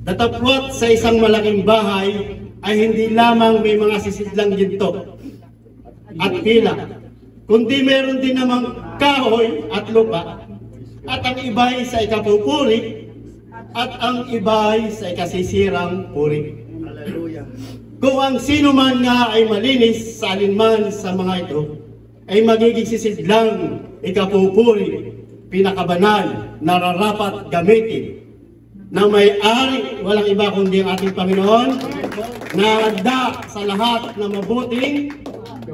Datapwat sa isang malaking bahay ay hindi lamang may mga sisidlang ginto at pila, kundi meron din namang kahoy at lupa, at ang iba ay sa ikapupuri at ang iba ay sa ikasisirang puri. Kung ang sino man nga ay malinis sa alinman sa mga ito, ay magiging sisidlang ikapupuri, pinakabanal, nararapat gamitin na may-ari, walang iba kundi ang ating Panginoon, na handa sa lahat na mabuting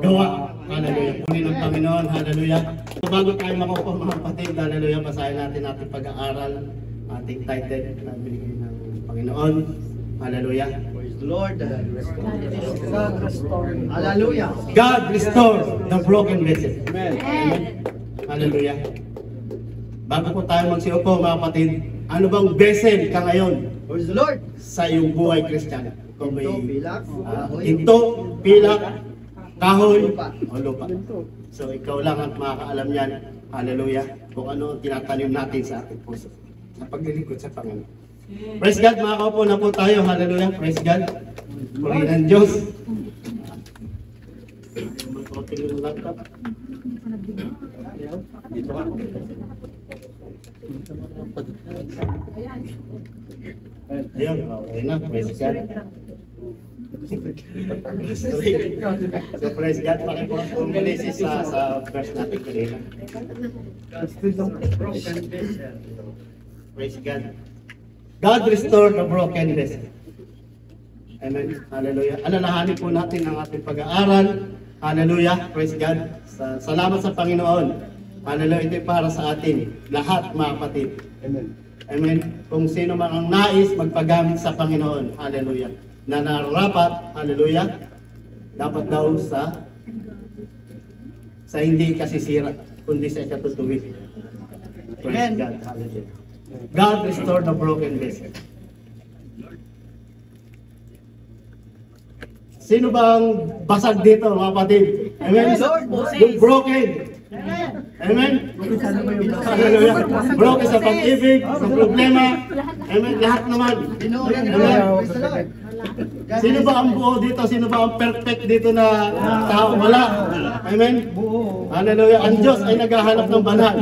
gawa. Hallelujah. Punin ng Panginoon. Hallelujah. Bago tayo makuha mga kapatid, hallelujah, basahin natin ating pag-aaral, ating title na binigay ng Panginoon. Hallelujah. Praise the Lord. Hallelujah. God restores the broken vessel. Amen. Hallelujah. Bago po tayo magsiupo mga kapatid, ano bang vessel ka ngayon Praise the Lord. sa iyong buhay Kristiyano? Kung may Pilak. ginto, pilak, kahoy, o lupa. So ikaw lang ang makakaalam yan. Hallelujah. Kung ano ang tinatanim natin sa ating puso sa paglilingkod sa Panginoon. Praise God, makakaupo na po tayo. Hallelujah. Praise God. Purihin ang Diyos. Mag-open yung laptop. Dito ka. Ayun, okay na. Praise God. So praise God, pakipurang pumilisis sa verse natin kanina. Praise God. God restored the broken vessel. Amen. Hallelujah. Alalahanin po natin ang ating pag-aaral. Hallelujah. Praise God. Salamat sa Panginoon. Hallelujah. Ito para sa atin. Lahat mga kapatid. Amen. Amen. Kung sino man ang nais magpagamit sa Panginoon. Hallelujah. Na nararapat. Hallelujah. Dapat daw sa hindi kasisira, kundi sa ikatutuwid. Praise God. Hallelujah. God restored the broken vessel. Sino ba ang basag dito, mga kapatid? Amen? Yung broken. Amen? Hallelujah. Broken sa pag-ibig, sa problema. Amen? Lahat naman. Amen? Sino ba ang buo dito? Sino ba ang perfect dito na tao? Wala. Amen? Hallelujah. Ang Diyos ay naghahanap ng banal.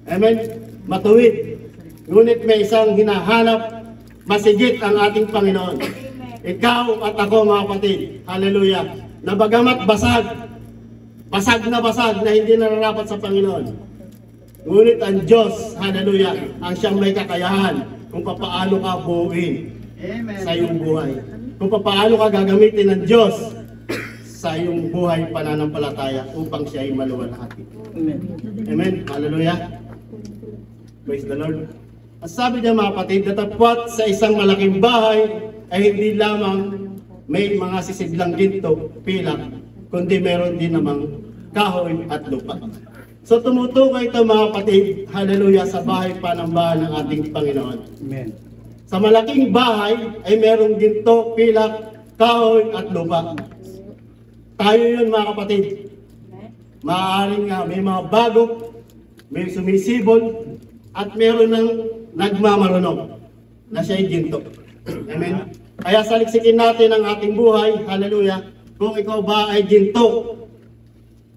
Amen? Matuwid. Ngunit may isang hinahanap, masigit ang ating Panginoon. Ikaw at ako mga kapatid, hallelujah, na bagamat basag na hindi nararapat sa Panginoon. Ngunit ang Diyos, hallelujah, ang siyang may kakayahan kung papaano ka buuin sa iyong buhay. Kung papaano ka gagamitin ng Diyos sa iyong buhay pananampalataya upang siya ay maluwalhati. Amen. Amen. Hallelujah. Praise the Lord. At sabi niya mga kapatid, datapwat sa isang malaking bahay ay hindi lamang may mga sisidlang ginto, pilak, kundi meron din namang kahoy at lupa. So tumutukoy ito mga kapatid, hallelujah, sa bahay panambahan ng ating Panginoon. Amen. Sa malaking bahay ay merong ginto, pilak, kahoy at lupa. Tayo yun mga kapatid. Maaaring may mga bago, may sumisibol, at meron ng nagmamarunong na siya'y ginto. Amen. Kaya saliksikin natin ang ating buhay, hallelujah, kung ikaw ba ay ginto,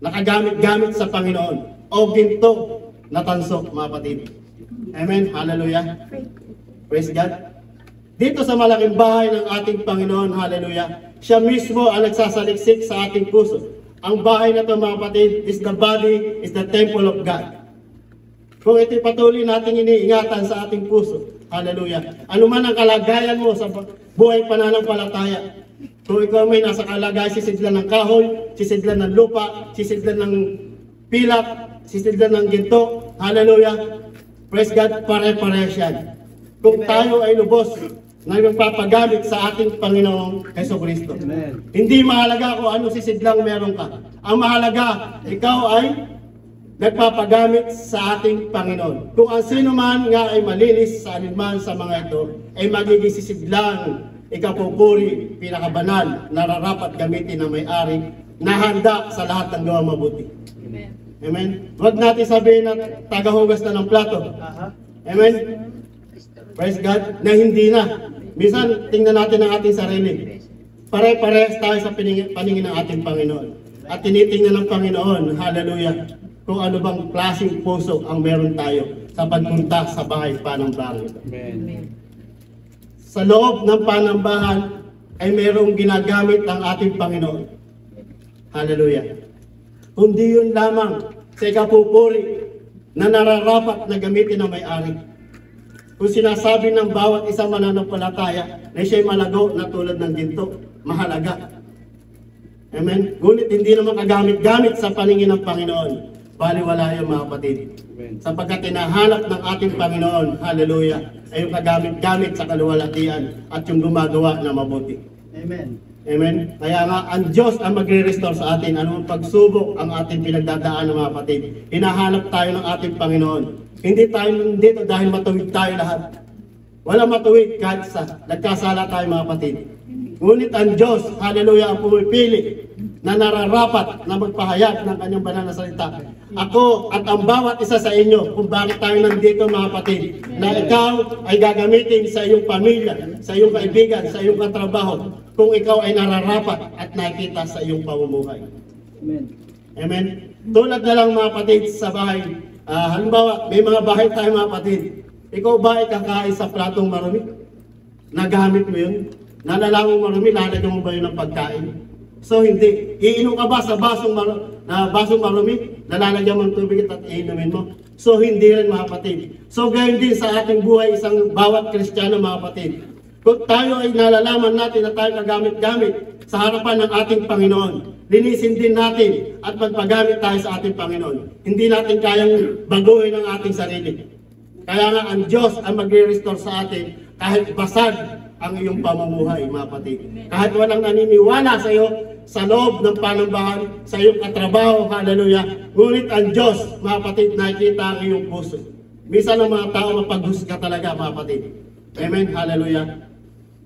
nakagamit-gamit sa Panginoon, o ginto, natansok, mga kapatid. Amen. Hallelujah. Praise God. Dito sa malaking bahay ng ating Panginoon, hallelujah, siya mismo ang nagsasaliksik sa ating puso. Ang bahay na ito, mga kapatid, is the body, is the temple of God. Kung ito'y patuloy natin iniingatan sa ating puso, hallelujah, ano man ang kalagayan mo sa buhay pananampalataya, kung ikaw may nasa kalagayan, sisidlan ng kahoy, sisidlan ng lupa, sisidlan ng pilak, sisidlan ng ginto, hallelujah, praise God, pare-pares yan. Kung tayo ay lubos na nagpapagamit sa ating Panginoong Jesucristo. Hindi mahalaga kung ano sisidlang meron ka. Ang mahalaga, ikaw ay nagpapagamit sa ating Panginoon. Kung ang sino man nga ay malinis sa alinman sa mga ito, ay magiging sisidlang, ikapupuri, pinakabanal, nararapat gamitin ng may-ari, na handa sa lahat ng gawang mabuti. Amen. Amen. Huwag natin sabihin na tagahugas na ng plato. Amen. Praise God, na hindi na. Minsan, tingnan natin ang ating sarili. Pare-parehas tayo sa paningin ng ating Panginoon. At tinitingnan ng Panginoon, hallelujah, kung ano bang klaseng puso ang meron tayo sa pagpunta sa bahay panambahan ito. Sa loob ng panambahan ay merong ginagamit ang ating Panginoon. Hallelujah. Kundi yun lamang sa ikapupuri na nararapat na gamitin ng may-ari. Kung sinasabi ng bawat isang mananampalataya na siya'y malago na tulad ng ginto, mahalaga. Amen? Ngunit hindi naman kagamit-gamit sa paningin ng Panginoon. Baliwala yung mga kapatid. Sapagkat tinahanap ng ating Panginoon, hallelujah, ay yung kagamit-gamit sa kaluwalhatian at yung gumagawa na mabuti. Amen. Amen? Kaya nga, ang Diyos ang magre-restore sa atin. Anong pagsubok ang ating pinagdadaan ng mga kapatid. Hinahanap tayo ng ating Panginoon. Hindi tayo nandito dahil matuwid tayo lahat. Wala matuwid kahit nagkasala tayo mga kapatid. Ngunit ang Diyos, hallelujah, ang pumipili na nararapat na magpahayag ng kanyang banal na salita. Ako at ang bawat isa sa inyo kung bakit tayo nandito mga kapatid, na ikaw ay gagamitin sa iyong pamilya, sa iyong kaibigan, sa iyong katrabaho, kung ikaw ay nararapat at nakita sa iyong pamumuhay. Amen. Amen? Tulad na lang mga kapatid sa bahay, halimbawa may mga bahay tayo mga kapatid, ikaw ba ay kakain sa platong marumi? Nagamit mo yun? Nalalangong marumi, lalagyan mo ba yun ng pagkain? So hindi. Iinom ka ba sa basong marumi? Nalalagyan mo ng tubig at iinumin mo? So hindi rin mga kapatid. So gayon din sa ating buhay, isang bawat Kristiyano mga kapatid. Kung tayo ay nalalaman natin na tayo kagamit-gamit sa harapan ng ating Panginoon, linisin din natin at magpagamit tayo sa ating Panginoon. Hindi natin kayang baguhin ang ating sarili. Kaya nga ang Diyos ang magre-restore sa atin kahit basag ang iyong pamumuhay, mga kapatid. Kahit walang naniniwala sa iyo sa loob ng panambahan, sa iyong katrabaho, hallelujah. Ngunit ang Diyos, mga kapatid, nakikita ang iyong puso. Minsan ang mga tao mapaghusga talaga, mga kapatid. Amen, hallelujah.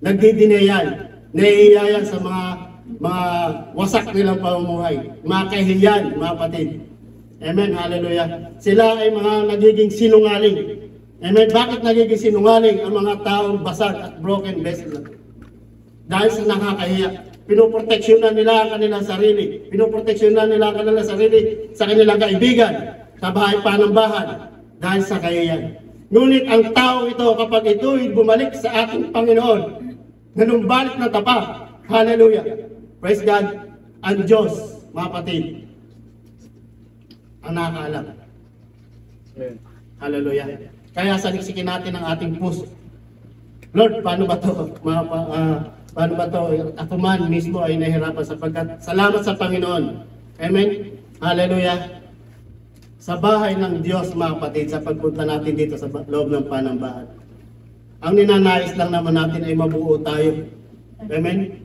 Nagdidinayan, naiiyayan sa mga wasak nilang pamumuhay, mga kahihiyan, mga kapatid. Amen, hallelujah. Sila ay mga nagiging sinungaling. Amen. Bakit nagiging sinungaling ang mga taong basag at broken vessel? Dahil sa nakakahiya. Pinoproteksyonan nila ang kanilang sarili. Pinoproteksyonan nila ang kanilang sarili sa kanilang kaibigan, sa bahay panambahan, dahil sa kahiyan. Ngunit ang tao ito, kapag ito'y bumalik sa ating Panginoon, nanumbalik na tapat. Hallelujah. Praise God. Ang Diyos, mga kapatid, ang nakakaalam. Hallelujah. Kaya saliksikin natin ang ating puso. Lord, paano ba to? Paano ba to? Ako man mismo ay nahirapan sapagkat salamat sa Panginoon. Amen? Hallelujah. Sa bahay ng Diyos, mga kapatid, sa pagpunta natin dito sa loob ng panambahan. Ang ninanais lang naman natin ay mabuo tayo. Amen?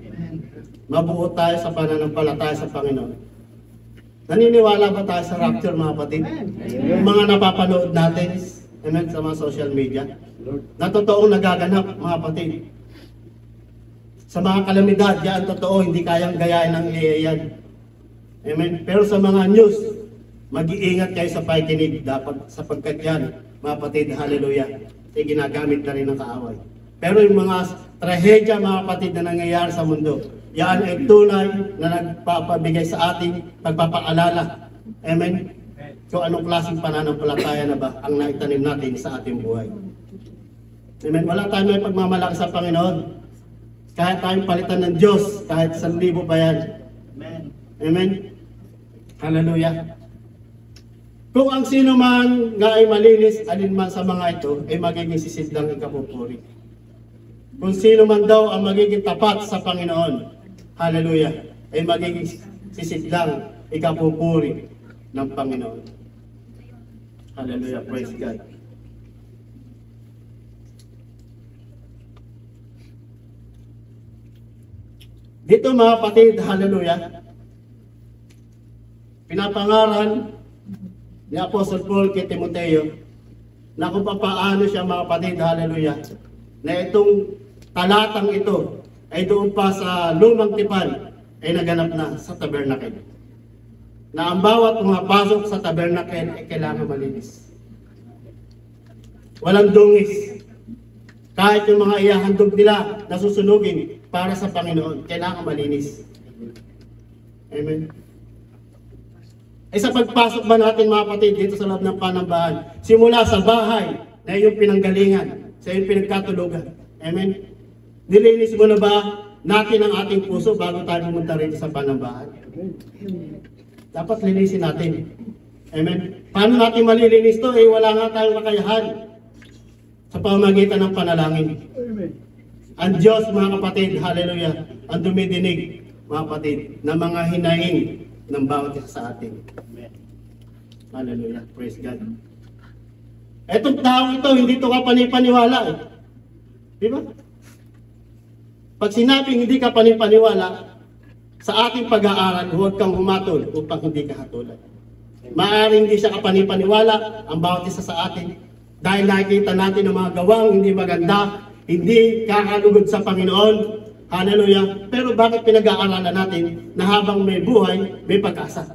Mabuo tayo sa pananampalataya sa Panginoon. Naniniwala ba tayo sa rapture, mga kapatid? Yung mga napapanood natin, amen, sa mga social media, na totoong nagaganap, mga kapatid. Sa mga kalamidad, yan totoo, hindi kayang gayahin ng AI yan. Amen. Pero sa mga news, mag-iingat kayo sa pakikinig dapat sapagkat yan, mga kapatid, hallelujah, ay ginagamit na rin ng kaaway. Pero yung mga trahedya, mga kapatid, na nangyayari sa mundo, yan ay tunay na nagpapabigay sa ating pagpapaalala. Amen. So anong klaseng pananampalataya na ba ang naitanim natin sa ating buhay? Amen. Wala tayong may pagmamalaki sa Panginoon. Kahit tayong palitan ng Diyos, kahit 1,000 pa yan. Amen. Amen. Hallelujah. Kung ang sino man nga ay malinis, alinman sa mga ito, ay magiging sisidlang ikapupuri. Kung sino man daw ang magiging tapat sa Panginoon, hallelujah, ay magiging sisidlang ikapupuri ng Panginoon. Hallelujah, praise God. Dito mga kapatid, hallelujah, pinapangaral ni Apostle Paul kay Timoteo na kung paano siya mga kapatid, hallelujah, na itong talatang ito ay doon pa sa lumang tipan ay naganap na sa tabernacle. Na ang bawat pumapasok sa tabernacle ay kailangan malinis. Walang dungis. Kahit yung mga ihahandog nila na susunugin para sa Panginoon, kailangan malinis. Amen. Sa pagpasok ba natin mga kapatid dito sa loob ng Panambahan, simula sa bahay na iyong pinanggalingan, sa iyong pinagkatulugan. Amen. Nilinis mo na ba natin ang ating puso bago tayo pumunta rito sa Panambahan? Dapat linisin natin. Amen. Paano natin malilinis to? Wala nga tayong kakayahan sa pamamagitan ng panalangin. Ang Diyos, mga kapatid, hallelujah, ang dumidinig, mga kapatid, na mga hinaing ng bawat isa sa atin. Hallelujah, praise God. Etong taong ito, hindi ito ka panipaniwala. Di ba? Pag sinabing hindi ka panipaniwala, sa ating pag-aaral, huwag kang humatol upang hindi ka hatulan. Maaaring hindi siya kapanipaniwala ang bawat isa sa atin dahil nakikita natin ang mga gawang hindi maganda, hindi kakalugod sa Panginoon. Hallelujah. Pero bakit pinag-aaralan natin na habang may buhay, may pag-asa?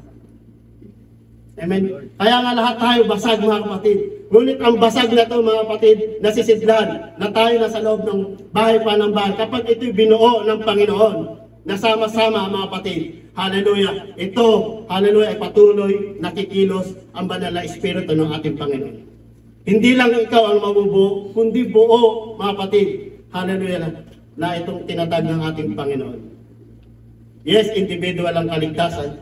Amen. Kaya nga lahat tayo basag, mga kapatid. Ngunit ang basag na ito, mga kapatid, nasisidlan na tayo nasa loob ng bahay Panambahan kapag ito'y binuo ng Panginoon. Nasama-sama, mga kapatid. Hallelujah. Ito, hallelujah, ay patuloy nakikilos ang banal na Espiritu ng ating Panginoon. Hindi lang ikaw ang mabubuo, kundi buo, mga kapatid. Hallelujah, na itong tinatag ng ating Panginoon. Yes, individual ang kaligtasan.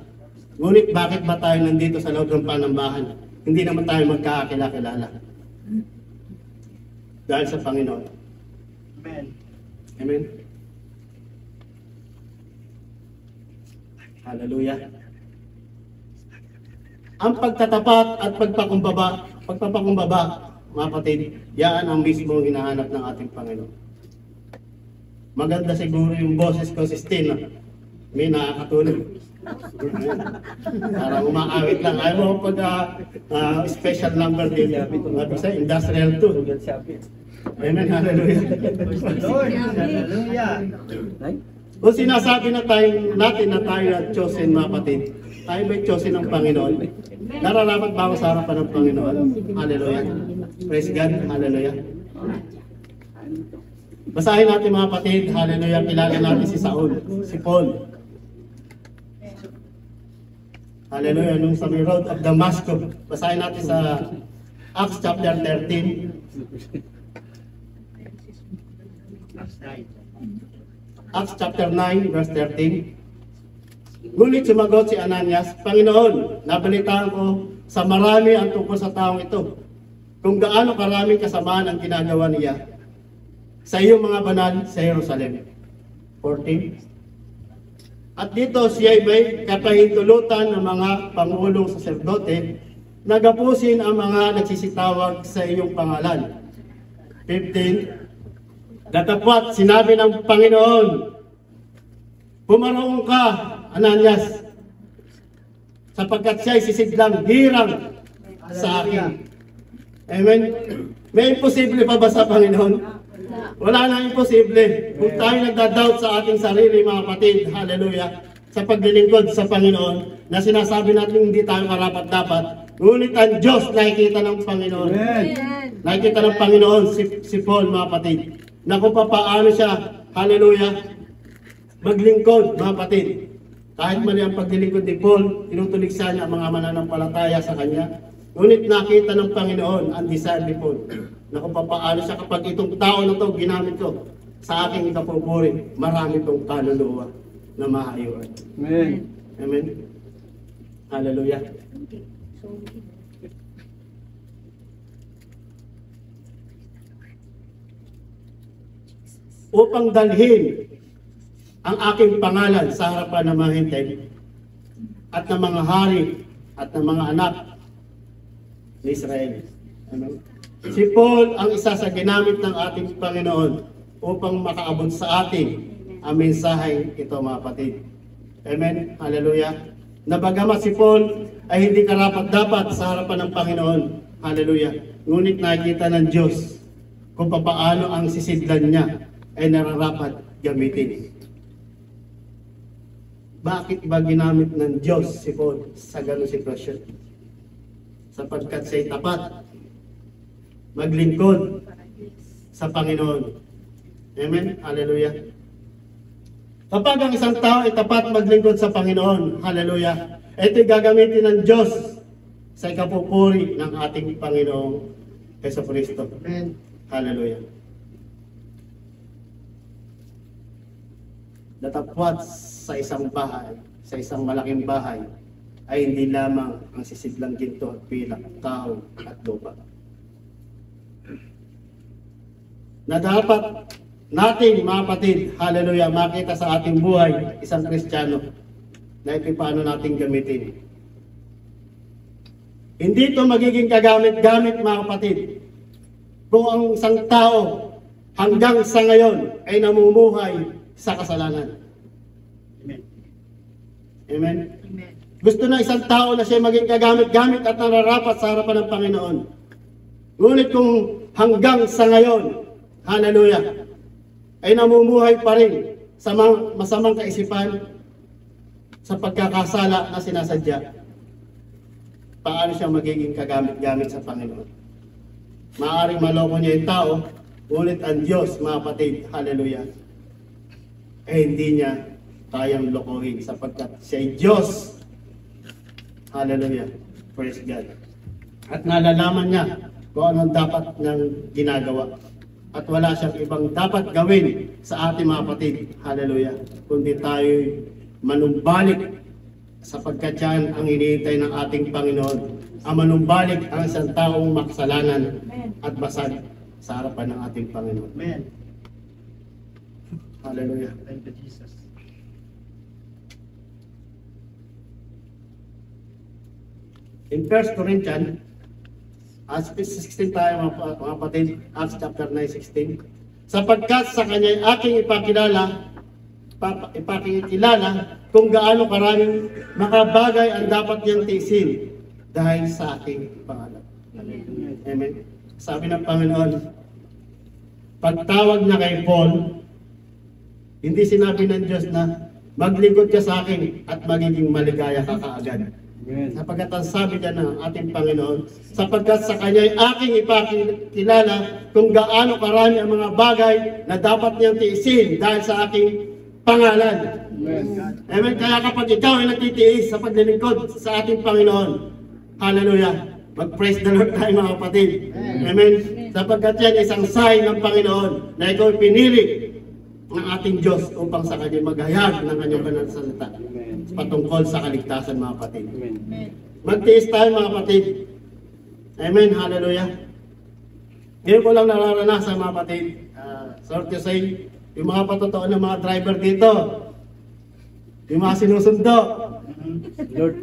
Ngunit bakit ba tayo nandito sa loob ng Panambahan? Hindi naman tayo magkakakilala. Dahil sa Panginoon. Amen. Amen. Hallelujah. Ang pagtatapat at pagpapakumbaba, mga kapatid, yan ang mismo hinahanap ng ating Panginoon. Maganda siguro yung boses ko, si Stina. May nakakatulog. Para umaawit lang. Ayaw mo pag special number din. Sa industrial 2. Amen. Hallelujah. Lord, hallelujah. Kung sinasabi na tayo natin na tayo at chosen, mga kapatid, tayo may chosen ng Panginoon. Nararapat ba ako sa harapan ng Panginoon? Hallelujah. Praise God. Hallelujah. Basahin natin, mga kapatid. Hallelujah. Kilala natin si Saul, si Paul. Hallelujah. Nung sa road of Damascus. Basahin natin sa Acts chapter 13. Acts chapter 9, verse 13. Ngunit sumagot si Ananias, Panginoon, nabalitaan ko sa marami ang tungkol sa taong ito, kung gaano karaming kasamaan ang ginagawa niya sa iyong mga banal sa Jerusalem. 14. At dito siya may kapahintulutan ng mga pangulong saserdote na gapusin ang mga nagsisitawag sa iyong pangalan. 15. Datapwat, sinabi ng Panginoon, pumaroon ka, Ananias, sapagkat siya'y sisidlang hirang sa akin. Amen. May imposible pa ba sa Panginoon? Wala na imposible. Kung tayo nagdadoubt sa ating sarili, mga kapatid, hallelujah, sa paglilingkod sa Panginoon, na sinasabi natin hindi tayo karapat-dapat, ngunit ang Diyos nakikita ng Panginoon. Nakikita ng Panginoon si Paul, mga kapatid, na kung paano siya, hallelujah, maglingkod, mga kapatid. Kahit mali ang paglilingkod ni Paul, tinutuligsa niya ang mga mananampalataya sa kanya. Ngunit nakita ng Panginoon ang desire ni Paul, na kung paano siya kapag itong tao na ito ginamit ko sa aking ikapupuri, marami itong kaluluwa na maayuan. Amen. Amen. Hallelujah. Upang dalhin ang aking pangalan sa harapan ng mga hintel at ng mga hari at ng mga anak ni Israel. Amen. Si Paul ang isa sa ginamit ng ating Panginoon upang makaabot sa atin ang mensahe ito, mga kapatid. Amen. Hallelujah. Na bagamat si Paul ay hindi karapat-dapat sa harapan ng Panginoon. Hallelujah. Ngunit nakikita ng Diyos kung paano ang sisidlan niya ay nararapat gamitin. Bakit ba ginamit ng Diyos si Paul sa ganung sitwasyon? Sapagkat siya'y tapat, maglingkod sa Panginoon. Amen? Hallelujah. Kapag ang isang tao ay tapat maglingkod sa Panginoon, hallelujah, ito'y gagamitin ng Diyos sa ikapupuri ng ating Panginoong Jesucristo. Amen. Hallelujah. Datapwat sa isang bahay, sa isang malaking bahay, ay hindi lamang ang sisidlang ginto at pilak, kahoy at lupa. Na dapat natin, mga kapatid, hallelujah, makita sa ating buhay, isang Kristiyano, na ito paano natin gamitin. Hindi ito magiging kagamit-gamit, mga kapatid, kung ang isang tao hanggang sa ngayon ay namumuhay sa kasalanan. Amen. Amen? Gusto na isang tao na siya maging kagamit-gamit at nararapat sa harapan ng Panginoon. Ngunit kung hanggang sa ngayon, hallelujah, ay namumuhay pa rin sa masamang kaisipan, sa pagkakasala na sinasadya, paano siya magiging kagamit-gamit sa Panginoon? Maaaring maloko niya yung tao, ngunit ang Diyos, mga kapatid, hallelujah, eh hindi niya kayang lokohin sapagkat siya ay Diyos. Hallelujah. Praise God. At nalalaman niya kung anong dapat niyang ginagawa. At wala siyang ibang dapat gawin sa ating mga kapatid. Hallelujah. Kundi tayo manumbalik sapagkat yan ang iniintay ng ating Panginoon. Ang manumbalik ang isang taong makasalanan at basag sa harapan ng ating Panginoon. Amen. Hallelujah. Thank you, Jesus. In 1 Corinthians, Acts 16 tayo mga kapatid, Acts chapter 9:16. Sapagkat sa kanya'y aking ipakikilala kung gaano karaming makabagay ang dapat niyang tiisin dahil sa aking pangalan. Amen. Sabi ng Panginoon, pagtawag niya kay Paul, hindi sinabi ng Diyos na maglingkod ka sa akin at magiging maligaya ka kaagad. Sapagkat ang sabi niya ng ating Panginoon, sapagkat sa kanya ay aking ipakilala kung gaano karami ang mga bagay na dapat niyang tiisin dahil sa aking pangalan. Amen. Kaya kapag ikaw ay nagtitiis sa paglilingkod sa ating Panginoon, hallelujah, mag-praise the Lord tayo mga kapatid. Amen. Sapagkat yan ay isang sign ng Panginoon na ikaw ay pinili ng ating Diyos upang sa kanya maghayag ng kanyang banal na salita patungkol sa kaligtasan mga kapatid. Magtiis tayo mga kapatid. Amen, hallelujah. Ngayon ko lang nararanasan mga kapatid, sorry to say, yung mga patotoo ng mga driver dito, yung mga sinusundo. Lord,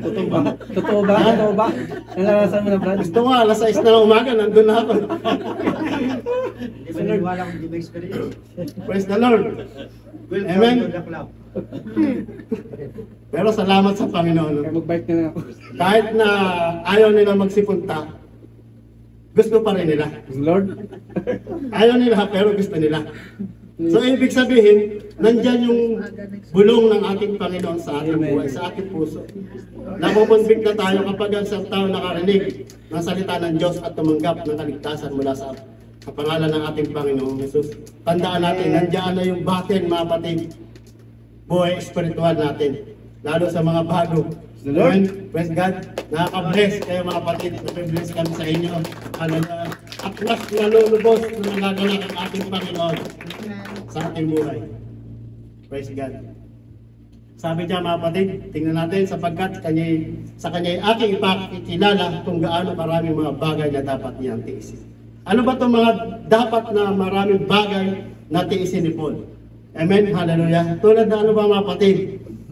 totoo ba? Totoo ba? Totoo ba? Nalalasan mo na, Brad? Gusto mo, alas 6 na ng umaga, nandun na ako. Hindi ko naniwala kung di ba experience. Praise the Lord. Welcome Amen. to the club. Pero salamat sa Panginoon. Kaya mag-bike na ako. Kahit na ayaw nila magsipunta, gusto pa rin nila. Lord? Ayaw nila, pero gusto nila. So, ibig sabihin, nandyan yung bulong ng ating Panginoon sa ating buhay, sa ating puso. Napupunbik na tayo kapag ang isang tao nakarinig ng salita ng Diyos at tumanggap ng kaligtasan mula sa pangalan ng ating Panginoong Jesus. Tandaan natin, nandyan na yung battle, mga kapatid. Buhay espiritual natin, lalo sa mga bago. Amen. Praise God. Nakaka-bless kayo mga kapatid. Nakaka-bless kami sa inyo. At mas nalulubos na nagaganap ang ating Panginoon sa ating buhay. Praise God. Sabi niya mga kapatid, tingnan natin sapagkat sa kanya aking ipakikilala kung gaano maraming mga bagay na dapat niyang tiisin. Ano ba itong mga dapat na maraming bagay na tiisin ni Paul? Amen, hallelujah. Tulad na ano ba mga kapatid,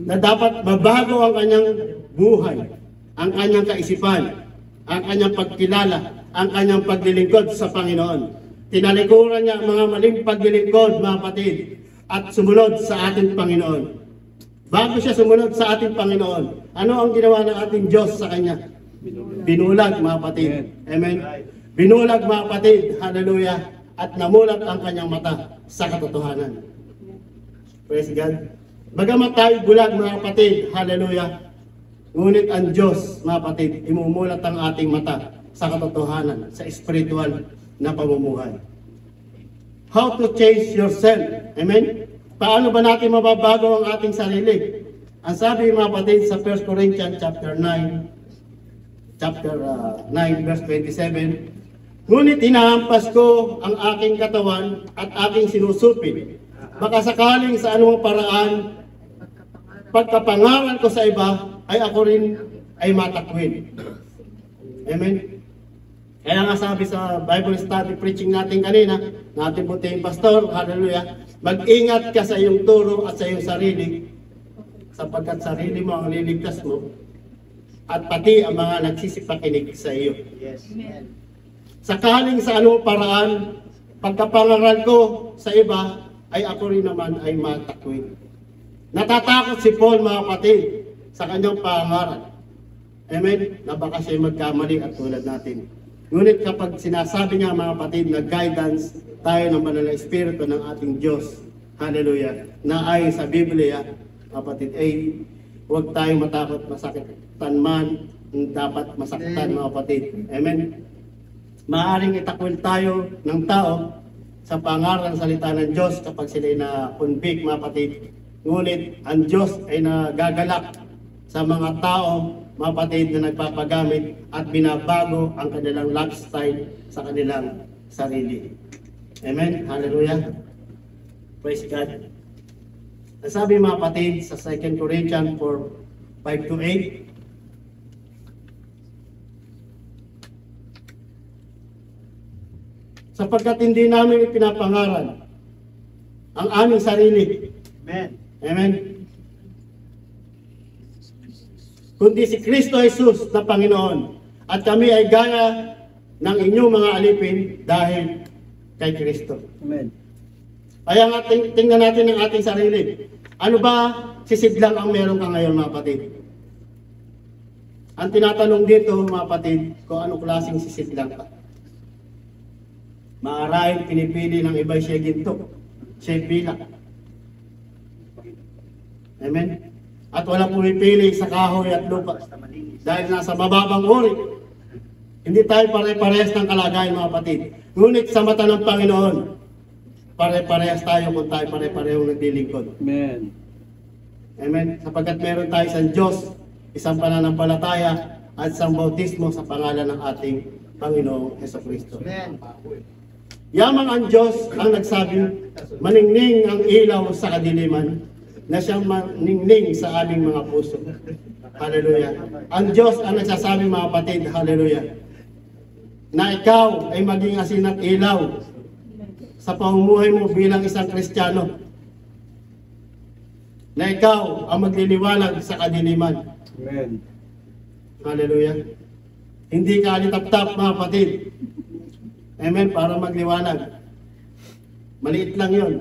na dapat mabago ang kanyang buhay, ang kanyang kaisipan, ang kanyang pagkilala, ang kanyang paglilingkod sa Panginoon. Tinalikuran niya ang mga maling paglilingkod mga kapatid at sumunod sa ating Panginoon. Bago siya sumunod sa ating Panginoon, ano ang ginawa ng ating Diyos sa kanya? Binulag mga kapatid. Amen. Binulag mga kapatid, hallelujah, at namulat ang kanyang mata sa katotohanan. Praise God. Bagamat tayo bulag mga kapatid, hallelujah, ngunit ang Diyos mga kapatid, imumulat ang ating mata sa katotohanan, sa spiritual na pamumuhay. how to change yourself. Amen? Paano ba natin mababago ang ating sarili? Ang sabi mga kapatid sa 1 Corinthians chapter 9, verse 27, ngunit hinahampas ko ang aking katawan at aking sinusupil. Baka sakaling sa anumang paraan, pagkapangaral ko sa iba, ay ako rin ay matakwil. Amen? Kaya nga sabi sa Bible study preaching natin kanina, natin puting pastor, hallelujah, mag-ingat ka sa iyong turo at sa iyong sarili, sapagkat sarili mo ang liligtas mo, at pati ang mga nagsisipakinig sa iyo. Yes. Sakaling sa anumang paraan, pagkapangaral ko sa iba, ay ako rin naman ay matakwil. Natatakot si Paul mga kapatid sa kanyang pangaral. Amen? Na baka siya magkamali at tulad natin. Ngunit kapag sinasabi niya mga kapatid na guidance tayo ng banal na espiritu ng ating Diyos, hallelujah, na ayon sa Biblia, kapatid, ay huwag tayong matakot masaktan man, dapat masaktan mga kapatid. Amen? Maaring itakwil tayo ng tao sa pangaral ng salita ng Diyos kapag sila na-convict mga kapatid. Ngunit ang Diyos ay nagagalak sa mga tao, mga kapatid, na nagpapagamit at binabago ang kanilang lifestyle sa kanilang sarili. Amen? Hallelujah. Praise God. Ang sabi mga kapatid sa 2 Corinthians 4:5-8, sapagkat hindi namin ipinapangaral ang aming sarili. Amen. Amen. Kundi si Kristo Jesus na Panginoon, at kami ay gaya ng inyong mga alipin dahil kay Kristo. Amen. Kaya nga tingnan natin ang ating sarili. Ano ba sisidlang ang meron ka ngayon mga kapatid? Ang tinatanong dito mga kapatid, kung anong klaseng sisidlang ka. Maaaring pinipili ng iba siya ginto, siya pilak. Amen? At walang pumipili sa kahoy at lupa. Dahil nasa mababang uri. Hindi tayo pare-parehas ng kalagayan mga kapatid. Ngunit sa mata ng Panginoon, pare-parehas tayo kung tayo pare-parehong naglilingkod. Amen. Amen? Sapagkat meron tayo isang Diyos, isang pananampalataya, at isang bautismo sa pangalan ng ating Panginoong Jesucristo. Amen. Yamang ang Diyos ang nagsabing, maningning ang ilaw sa kadiliman, na siyang maningning sa aming mga puso. Hallelujah. Ang Diyos ang nagsasabing mga kapatid, hallelujah, na ikaw ay maging asin at ilaw sa pamumuhay mo bilang isang Kristiyano. Na ikaw ang magliliwanag sa kadiliman. Amen. Hallelujah. Hindi ka alitap-tap mga kapatid. Amen, para magliwanag. Maliit lang yun.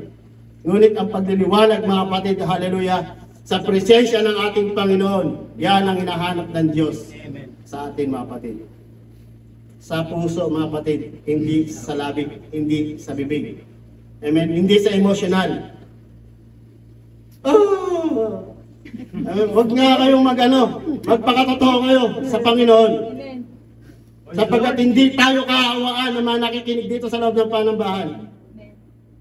Ngunit ang pagliliwanag mga kapatid, hallelujah, sa presensya ng ating Panginoon, yan ang hinahanap ng Diyos sa atin mga kapatid. Sa puso mga kapatid, hindi sa labig, hindi sa bibig. Amen, hindi sa emosyonal. Oh! Amen. Huwag nga kayong magpakatotoo kayo sa Panginoon. Sapagkat hindi tayo kaawaan ng mga nakikinig dito sa loob ng panambahan.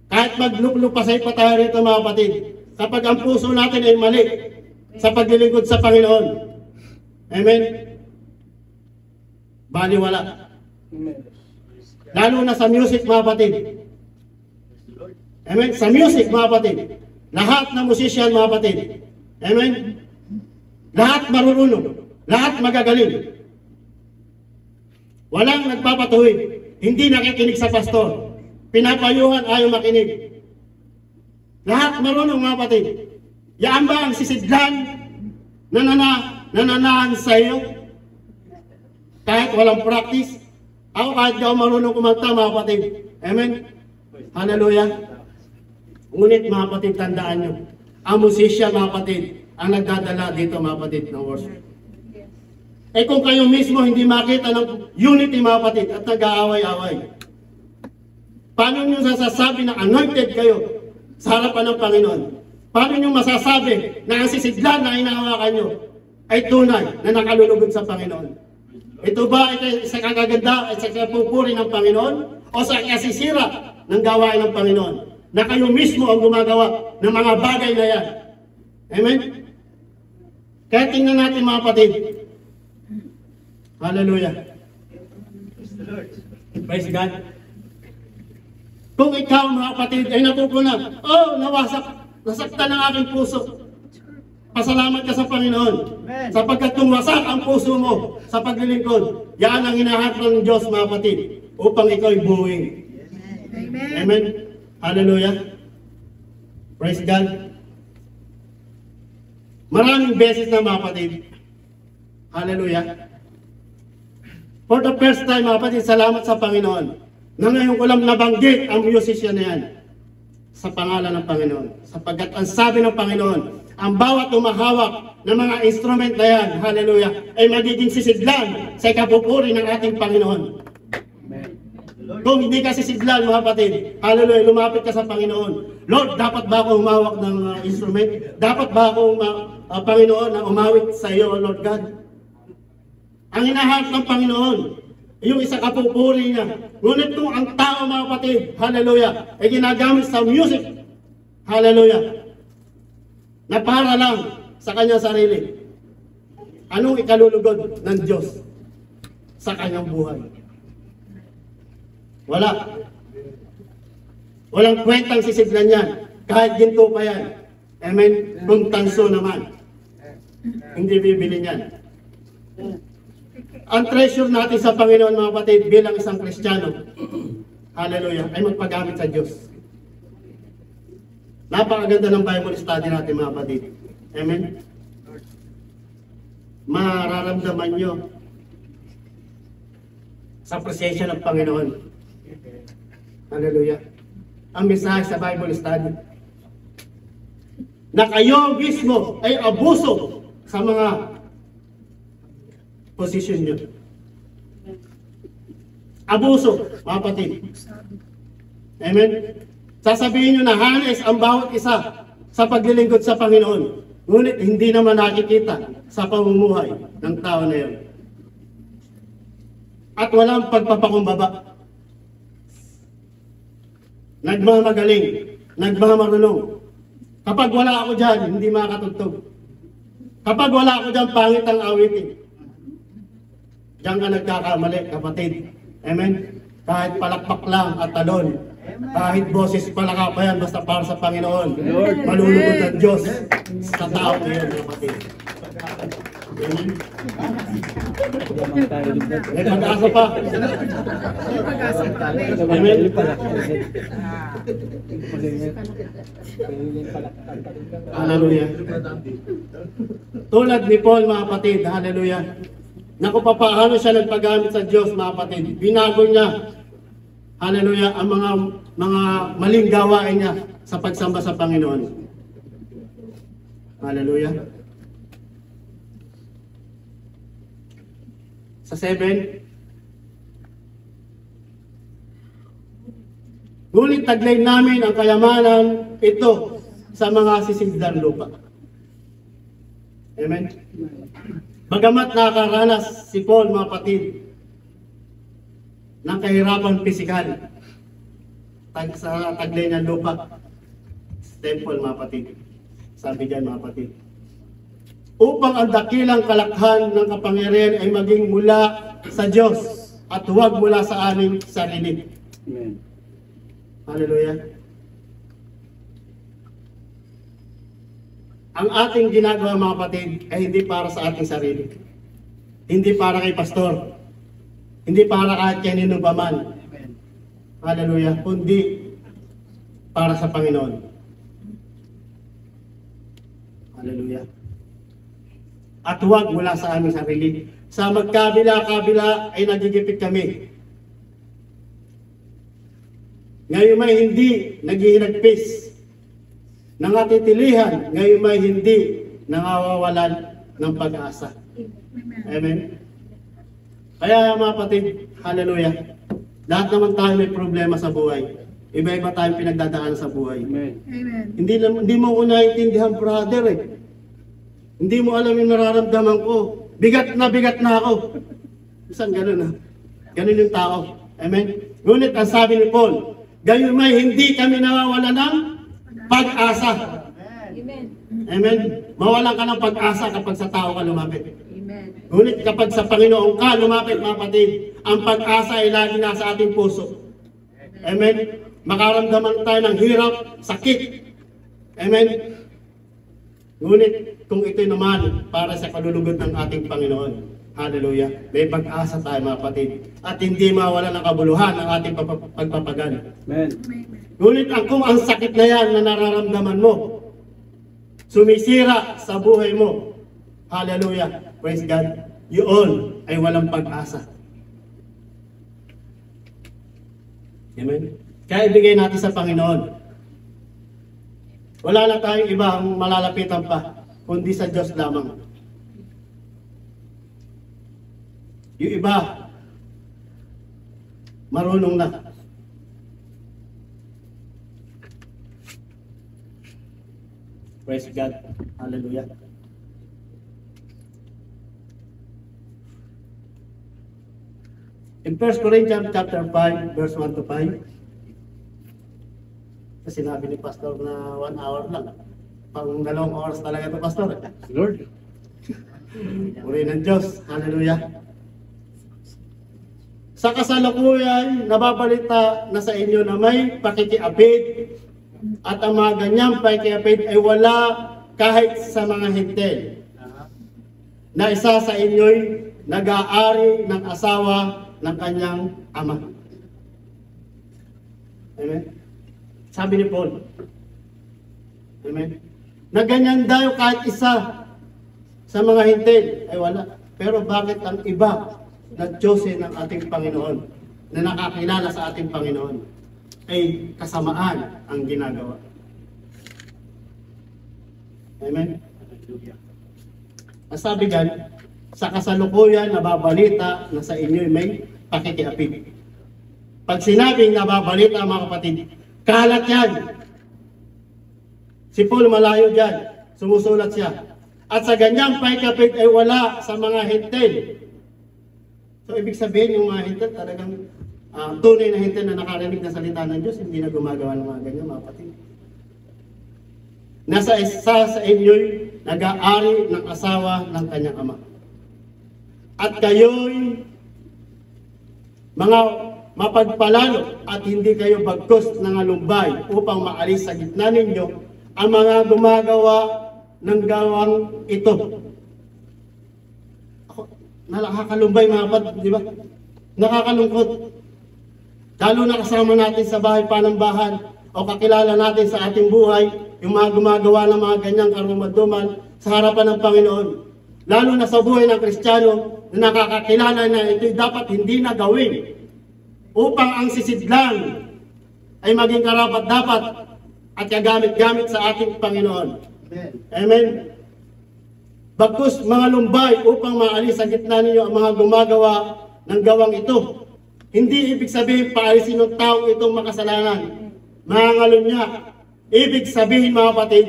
Kahit maglupasay pa tayo rito mga kapatid, kapag ang puso natin ay mali sa paglilingkod sa Panginoon. Amen? Baliwala. Amen. Lalo na sa music mga kapatid. Amen? Sa music mga kapatid. Lahat ng musician mga kapatid. Amen? Lahat marunong. Lahat magagaling. Walang nagpapatuwid. Hindi nakikinig sa pastor. Pinapayuhan, ayaw makinig. Lahat marunong mga kapatid. Yaan ba ang sisidlan na nananahan sa iyo? Kahit walang practice? Ako kahit di ako marunong kumanta mga kapatid. Amen? Hallelujah. Ngunit mga kapatid, tandaan nyo. Ang musician mga kapatid, ang nagdadala dito mga kapatid ng worship. Eh kung kayo mismo hindi makita ng unity mga kapatid at nag-aaway-away, paano nyo sasasabi na anointed kayo sa harapan ng Panginoon? Paano nyo masasabi na ang sisidlan na hinahawakan nyo ay tunay na nakalulugod sa Panginoon? Ito ba ay sa kagaganda at sa kapupuri ng Panginoon o sa kasisira ng gawain ng Panginoon. Na kayo mismo ang gumagawa ng mga bagay na yan. Amen? Kaya tingnan natin mga kapatid. Hallelujah. Praise God. Kung ikaw mga kapatid ay natutunan, nasaktan ang aking puso. Pasalamat ka sa Panginoon. Amen. Sapagkat tumasak ang puso mo sa paglilingkod. Yan ang hinahanap ng Diyos mga kapatid upang ikaw ay buuin. Amen. Amen. Hallelujah. Praise God. Maraming beses na mga kapatid. Hallelujah. For the first time mga kapatid, salamat sa Panginoon na ngayon ko lang nabanggit ang musician na yan sa pangalan ng Panginoon. Sapagkat ang sabi ng Panginoon, ang bawat umahawak ng mga instrument na yan, hallelujah, ay magiging sisiglan sa ikapupuri ng ating Panginoon. Kung hindi ka sisiglan mga kapatid, hallelujah, lumapit ka sa Panginoon. Lord, dapat ba ako humawak ng instrument? Dapat ba ako, Panginoon, na umawit sa iyo, Lord God? Ang hinahanap ng Panginoon, yung isa kapupuri niya. Ngunit kung ang tao mga kapatid, hallelujah, ay ginagamit sa music, hallelujah, na para lang sa kanyang sarili, anong ikalulugod ng Diyos sa kanyang buhay? Wala. Walang kwentang sisiglan yan. Kahit ginto pa yan. Amen? Kung tanso naman. Hindi bibili yan. Ang treasure natin sa Panginoon mga kapatid bilang isang Kristiyano, hallelujah, ay magpagamit sa Diyos. Napakaganda ng Bible study natin mga kapatid. Amen? Mararamdaman nyo sa presensya ng Panginoon. Hallelujah. Ang mensahe sa Bible study na kayo mismo ay abuso sa mga posisyon nyo. Abuso, mga kapatid. Amen? Sasabihin nyo na hanes ang bawat isa sa paglilingkod sa Panginoon. Ngunit hindi naman nakikita sa pamumuhay ng tao na yun. At walang pagpapakumbaba. Nagmamagaling, nagmamarunong. Kapag wala ako dyan, hindi makakatugtog. Kapag wala ako dyan, pangit ang awitin. Diyan ka nagkakamali, kapatid. Amen? Kahit palakpak lang at talon. Kahit boses palaka pa yan, basta para sa Panginoon. Malulugod ng Diyos sa tao ngayon, kapatid. Amen? May pag-asa pa. Amen? Hallelujah. Tulad ni Paul, mga kapatid, hallelujah, na kung paano siya nagpagamit sa Diyos, mga kapatid, binago niya, hallelujah, ang mga maling gawain niya sa pagsamba sa Panginoon. Hallelujah. Sa 7, ngunit taglay namin ang kayamanan ito sa mga sisigdang lupa. Amen? Bagamat nakakaranas si Paul, mga kapatid, ng kahirapan pisikal sa taglay ng lupa, temple, mga kapatid. Sabi diyan, mga kapatid, upang ang dakilang kalakhan ng kapangyarihan ay maging mula sa Diyos at huwag mula sa aming sarili. Amen. Hallelujah. Ang ating ginagawa, mga kapatid, ay hindi para sa ating sarili. Hindi para kay pastor. Hindi para kahit kanino pa man. Hallelujah. Kundi para sa Panginoon. Hallelujah. At huwag mula sa aming sarili. Sa magkabila-kabila ay nagigipit kami. Ngayon may hindi naghihinagpis ng atitilihan, ngayon may hindi nangawawalan ng pag-asa. Amen? Kaya mga kapatid, hallelujah, lahat naman tayo may problema sa buhay. Iba-iba tayong pinagdadaanan sa buhay. Amen. Amen. Hindi mo ko naiintindihan, brother eh. Hindi mo alam yung nararamdaman ko. Bigat na ako. Isang ganun ha. Ganun yung tao. Amen? Ngunit ang sabi ni Paul, gayon may hindi kami nawawala ng pag-asa. Amen. Amen? Mawalan ka ng pag-asa kapag sa tao ka lumapit. Amen. Ngunit kapag sa Panginoon ka lumapit, mga kapatid, ang pag-asa ay lagi nasa ating puso. Amen? Makaramdaman tayo ng hirap, sakit. Amen? Ngunit kung ito naman para sa kalulugod ng ating Panginoon, hallelujah, may pag-asa tayo, mga kapatid. At hindi mawala ng kabuluhan ang ating pagpapagal. Amen. Ngunit kung ang sakit na yan na nararamdaman mo, sumisira sa buhay mo, hallelujah, praise God, yun ay walang pag-asa. Amen? Kaya ibigay natin sa Panginoon. Wala na tayong ibang malalapitan pa, kundi sa Diyos lamang. Yung iba, marunong na. Praise God. Hallelujah. In 1 Corinthians chapter 5, verse 1 to 5, kasi sinabi ni Pastor na 1 hour lang. Pang 2 oras talaga ito, Pastor. Lord. Puri ng Diyos. Hallelujah. Sa kasalukuyan, nababalita na sa inyo na may pakikiapid at ang mga ganyang pakikiapid ay wala kahit sa mga hintil na isa sa inyo'y nag-aari ng asawa ng kanyang ama. Amen? Sabi ni Paul. Amen? Na ganyan daw kahit isa sa mga hintil ay wala. Pero bakit ang iba na Diyose ng ating Panginoon, na nakakilala sa ating Panginoon, ay kasamaan ang ginagawa? Amen? Ang sabi dyan, sa kasalukuyan nababalita na sa inyo may pakikiapid. Pag sinabing nababalita, mga kapatid, kalat yan. Si Paul malayo dyan, sumusulat siya. At sa ganyang pakikiapid ay wala sa mga hintil. So, ibig sabihin, yung mga hintil talagang tunay na hintil na nakarinig na salita ng Diyos, hindi na gumagawa ng mga ganyan, mga kapatid. Nasa isa sa inyo'y nag-aari ng asawa ng kanyang ama. At kayo'y mga mapagpalalo at hindi kayo bagkos ng alumbay upang maalis sa gitna ninyo ang mga gumagawa ng gawang ito. Nakakalumbay, mga kapatid, di ba? Nakakalungkot. Lalo na kasama natin sa bahay panambahan o kakilala natin sa ating buhay yung mga gumagawa ng mga ganyang karumaduman sa harapan ng Panginoon. Lalo na sa buhay ng Kristiyano na nakakakilala na ito'y dapat hindi na gawin upang ang sisidlan ay maging karapat-dapat at kagamit-gamit sa ating Panginoon. Amen. Bagkus mga lumbay upang maalis sa gitna ninyo ang mga gumagawa ng gawang ito. Hindi ibig sabihin paalisin ng taong itong makasalanan. Mga ngalunya, ibig sabihin, mga kapatid,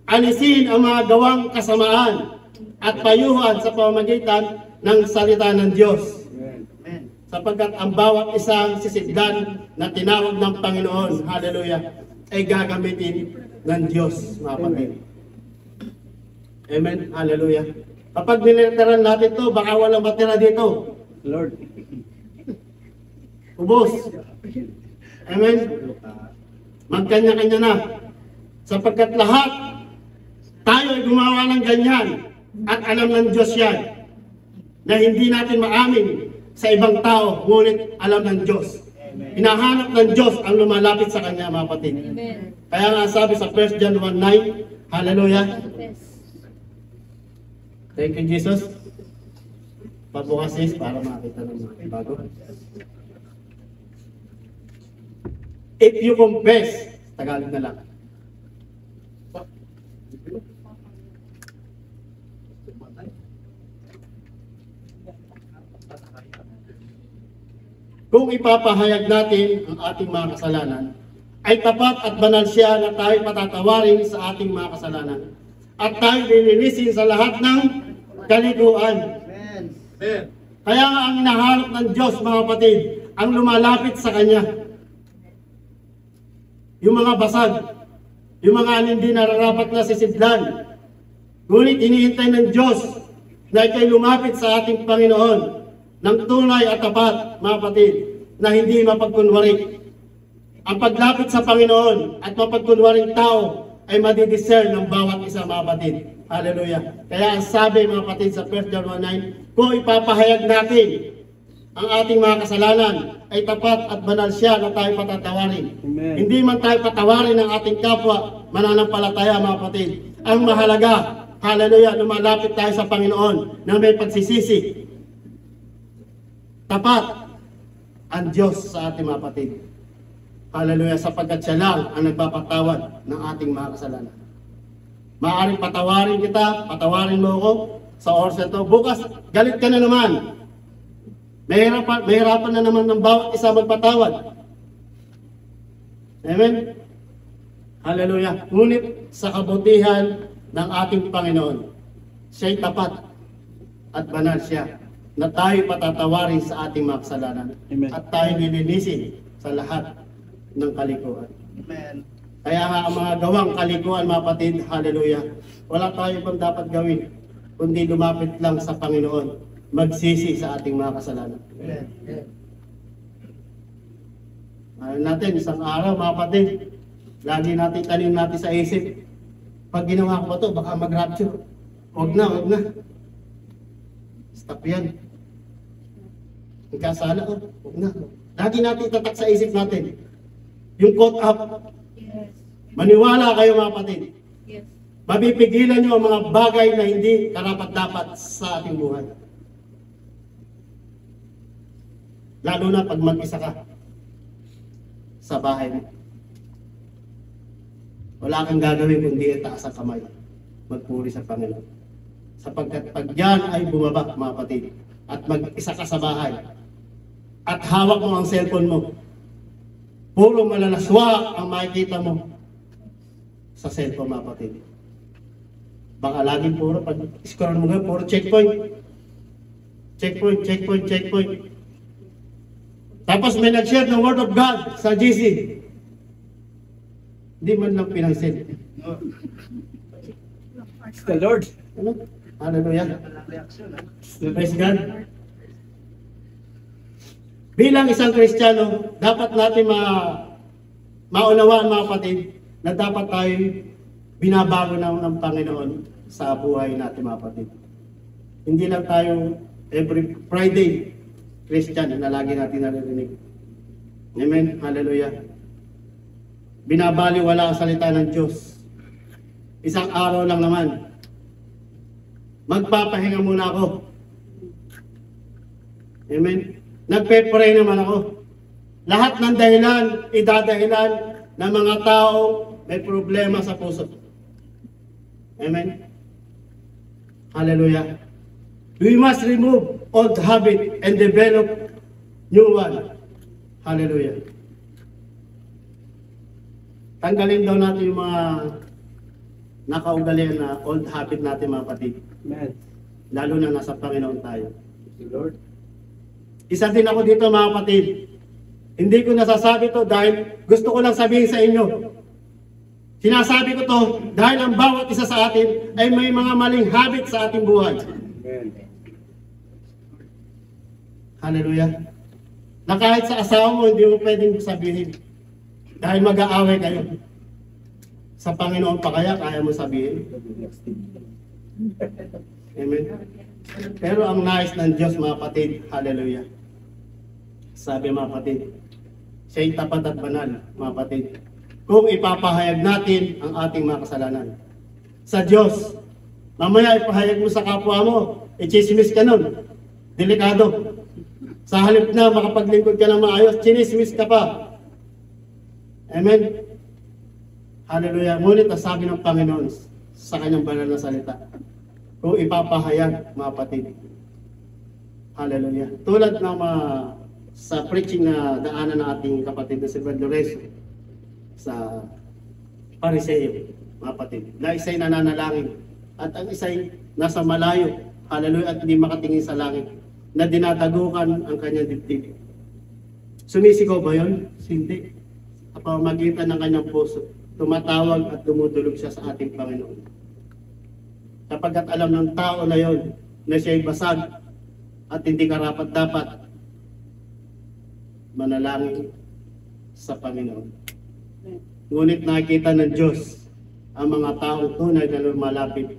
alisin ang mga gawang kasamaan at payuhan sa pamamagitan ng salita ng Diyos. Amen. Sapagkat ang bawat isang sisidlan na tinawag ng Panginoon, hallelujah, ay gagamitin ng Diyos, mga kapatid. Amen. Hallelujah. Kapag niliteran natin to, baka walang matira dito. Lord. Ubos. Amen. Magkanya-kanya na. Sapagkat lahat tayo ay gumawa ng ganyan at alam ng Diyos yan na hindi natin maamin sa ibang tao, ngunit alam ng Diyos. Hinahanap ng Diyos ang lumalapit sa Kanya, mga kapatid. Amen. Kaya nga sabi sa 1 John 1:9, hallelujah. Thank you, Jesus. Pabukas sis para makita ng mga bago. If you confess, Tagalog na lang. Kung ipapahayag natin ang ating mga kasalanan, ay tapat at banal siya na tayo patatawarin sa ating mga kasalanan at tayo lilinisin sa lahat ng kaliguan. Amen. Kaya nga ang hinahanap ng Diyos, mga kapatid, ang lumalapit sa Kanya. yung mga basag, yung mga hindi nararapat na sisidlan. Ngunit hinihintay ng Diyos na ikay lumapit sa ating Panginoon ng tunay at tapat, mga kapatid, na hindi mapagkunwari. Ang paglapit sa Panginoon at mapagkunwaring tao ay madidiscern ng bawat isa, mga kapatid. Hallelujah. Kaya ang sabi, mga kapatid, sa 1 John 1:9, kung ipapahayag natin ang ating mga kasalanan, ay tapat at banal siya na tayo patatawarin. Amen. Hindi man tayo patawarin ng ating kapwa mananampalataya, mga kapatid. Ang mahalaga, hallelujah, lumalapit tayo sa Panginoon na may pagsisisi. Tapat ang Diyos sa ating mga kapatid. Hallelujah, sapagkat siya lang ang nagpapatawad ng ating mga kasalanan. Maaaring patawarin kita, patawarin mo ako sa oras na ito. Bukas, galit ka na naman. Mahirapan na naman ng bawat isa magpatawad. Amen? Hallelujah. Ngunit sa kabutihan ng ating Panginoon, siya'y tapat at banal siya na tayo patatawarin sa ating mga kasalanan. Amen. At tayo nilinisin sa lahat ng kalikuan. Amen. Kaya nga ang mga gawang kalikuan, mga kapatid, hallelujah, wala tayo pang dapat gawin, kundi lumapit lang sa Panginoon, magsisi sa ating mga kasalanan. Amen. Natin, isang araw, mga kapatid, lagi natin tanim natin sa isip, pag ginawa ko to, baka mag-rapture. Huwag na, huwag na. Stop yan. Ikasala ko, huwag na. Lagi natin itatak sa isip natin. Yung caught up. Maniwala kayo, mga kapatid. Mapipigilan nyo ang mga bagay na hindi karapat-dapat sa ating buhay. Lalo na pag mag-isa ka sa bahay mo. Wala kang gagawin kundi itaas ang kamay. Magpuri sa Panginoon. Sapagkat pag yan ay bumaba, mga kapatid, at mag-isa ka sa bahay, at hawak mo ang cellphone mo, puro malalaswa ang makikita mo sa cellphone, mga kapatid. Baka laging puro, pag scroll mo nga, puro checkpoint. Checkpoint, checkpoint, checkpoint. Tapos may nag-share ng Word of God sa GC. Hindi man lang pinansin. It's the Lord. Ano? Hallelujah. Reaksyon, ha? Praise God. Bilang isang Kristiyano, dapat natin maunawaan, mga kapatid, na dapat tayo binabago ng Panginoon sa buhay natin, mga kapatid. Hindi lang tayo every Friday Christian na lagi natin naririnig. Amen. Hallelujah. Binabaliwala ang salita ng Diyos. Isang araw lang naman. Magpapahinga muna ako. Amen. Nagpe-pray naman ako. Lahat ng dahilan, idadahilan ng mga tao may problema sa puso. Amen. Hallelujah. We must remove old habit and develop new one. Hallelujah. Tanggalin daw natin yung mga nakaugalian na old habit natin, mga kapatid. Amen. Lalo na nasa Panginoon tayo. The Lord. Isa din ako dito, mga kapatid. Hindi ko nasasabi to dahil gusto ko lang sabihin sa inyo. Sinasabi ko to dahil ang bawat isa sa atin ay may mga maling habit sa ating buhay. Amen. Hallelujah. Na kahit sa asawa mo, hindi mo pwedeng sabihin. Dahil mag-aaway kayo. Sa Panginoon pa kaya mo sabihin. Amen. Pero ang nais ng Diyos, mga kapatid, hallelujah. Sabi, mga kapatid, siya'y tapat at banal, mga kapatid. Kung ipapahayag natin ang ating mga kasalanan sa Diyos, mamaya ipahayag mo sa kapwa mo, i-chismis ka nun. Delikado. Sa halip na makapaglingkod ka ng maayos, chinismis ka pa. Amen. Hallelujah. Ngunit ang sabi ng Panginoon sa kanyang banal na salita, kung ipapahayag, mga kapatid. Hallelujah. Tulad ng sa preaching na daanan ng ating kapatid na si Brad Lorenzo sa Pariseo, mga kapatid, na isa'y nananalangin at ang isa'y nasa malayo, hallelujah, at hindi makatingin sa langit, na dinadagukan ang kanyang dibdib. Sumisigaw ba yun? Hindi. sa pamamagitan ng kanyang puso, tumatawag at dumudulog siya sa ating Panginoon. Sapagkat alam ng tao na yon na siya'y basag at hindi karapat-dapat manalangin sa Panginoon. Ngunit nakikita ng Diyos ang mga taong tunay na lumalapit